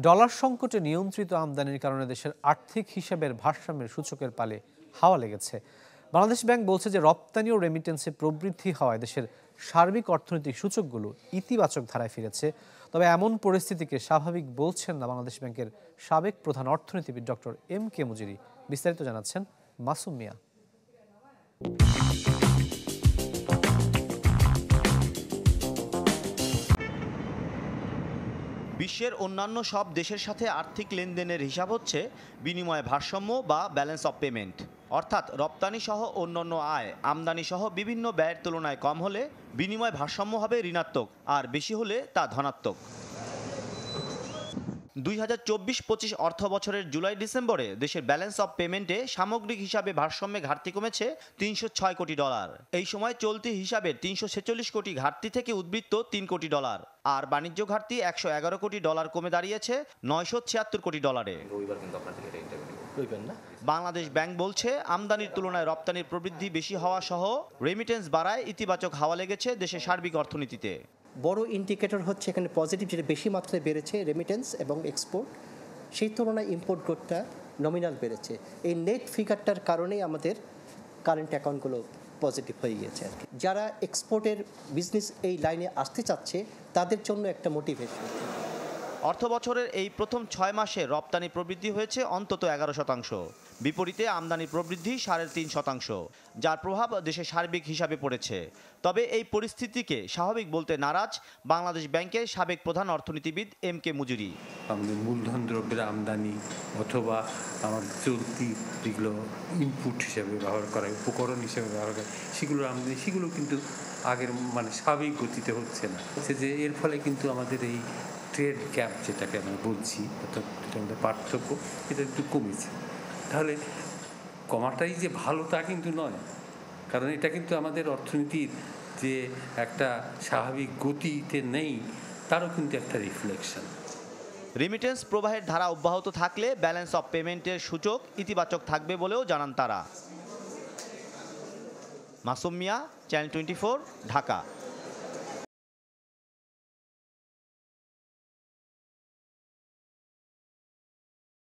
Dollar সংকটে নিয়ন্ত্রিত আমদানির কারণে দেশের আর্থিক হিসাবের ভারসাম্যের সূচকের পালে হাওয়া লেগেছে। বাংলাদেশ ব্যাংক বলছে যে রপ্তানি ও রেমিটেন্সে প্রবৃদ্ধি হওয়ায় দেশের সার্বিক অর্থনৈতিক সূচকগুলো ইতিবাচক ধারায় ফিরেছে। তবে এমন পরিস্থিতিকে স্বাভাবিক বলছেন না বাংলাদেশ ব্যাংকের সাবেক প্রধান অর্থনীতিবিদ ডক্টর এম কে মুজিরি। বিস্তারিত জানাচ্ছেন মাসুম মিয়া। বিশ্বের অন্যান্য সব দেশের সাথে আর্থিক লেনদেনের হিসাব হচ্ছে বিনিময় ভারসাম্য বা ব্যালেন্স অফ পেমেন্ট, অর্থাৎ রপ্তানি সহ অন্যান্য আয় আমদানি সহ বিভিন্ন ব্যয়ের তুলনায় কম হলে বিনিময় ভারসাম্য হবে ঋণাত্মক, আর বেশি হলে তা ধনাত্মক। 2024-25 অর্থ বছরের জুলাই ডিসেম্বরে দেশের ব্যালেন্স অফ পেমেন্টে সামগ্রিক হিসাবে ভারসাম্যে ঘাটতি কমেছে $306 কোটি। এই সময় চলতি হিসাবের 346 কোটি ঘাটতি থেকে উদ্বৃত্ত $3 কোটি, আর বাণিজ্য ঘাটতি $111 কোটি কমে দাঁড়িয়েছে $976 কোটি। বাংলাদেশ ব্যাংক বলছে আমদানির তুলনায় রপ্তানির প্রবৃদ্ধি বেশি হওয়া সহ রেমিটেন্স বাড়ায় ইতিবাচক হাওয়া লেগেছে দেশের সার্বিক অর্থনীতিতে। বড় ইন্ডিকেটর হচ্ছে এখানে পজিটিভ, যেটা বেশি মাত্রায় বেড়েছে রেমিটেন্স এবং এক্সপোর্ট, সেই তুলনায় ইম্পোর্ট গ্রোথটা নমিনাল বেড়েছে। এই নেট ফিগারটার কারণেই আমাদের কারেন্ট অ্যাকাউন্টগুলো পজিটিভ হয়ে গিয়েছে আর কি। যারা এক্সপোর্টের বিজনেস এই লাইনে আসতে চাচ্ছে তাদের জন্য একটা মোটিভেশন। অর্থ বছরের এই প্রথম 6 মাসে রপ্তানি প্রবৃদ্ধি হয়েছে অন্তত 11%, বিপরীতে আমদানি প্রবৃদ্ধি 3.5%, যার প্রভাব দেশের সার্বিক হিসাবে পড়েছে। তবে এই পরিস্থিতিকে স্বাভাবিক বলতে নারাজ বাংলাদেশ ব্যাংকের সাবেক প্রধান অর্থনীতিবিদ এম কে মুজিরি। আমাদের মূলধন দ্রব্যের আমদানি অথবা আমাদের চলতি যেগুলো ইনপুট হিসেবে ব্যবহার করা, উপকরণ হিসেবে ব্যবহার করা, সেগুলোর আমদানি সেগুলো কিন্তু আগের স্বাভাবিক গতিতে হচ্ছে না। যে এর ফলে কিন্তু আমাদের এই ট্রেড গ্যাপ যেটাকে আমরা বলছি, অর্থাৎ যেটা আমাদের পার্থক্য, এটা একটু কমেছে। তাহলে কমাটাই যে ভালো তা কিন্তু নয়, কারণ এটা কিন্তু আমাদের অর্থনীতির যে একটা স্বাভাবিক গতিতে নেই তারও কিন্তু একটা রিফ্লেকশন। রেমিটেন্স প্রবাহের ধারা অব্যাহত থাকলে ব্যালেন্স অফ পেমেন্টের সূচক ইতিবাচক থাকবে বলেও জানান তারা। মাসুম মিয়া, চ্যানেল 24, ঢাকা।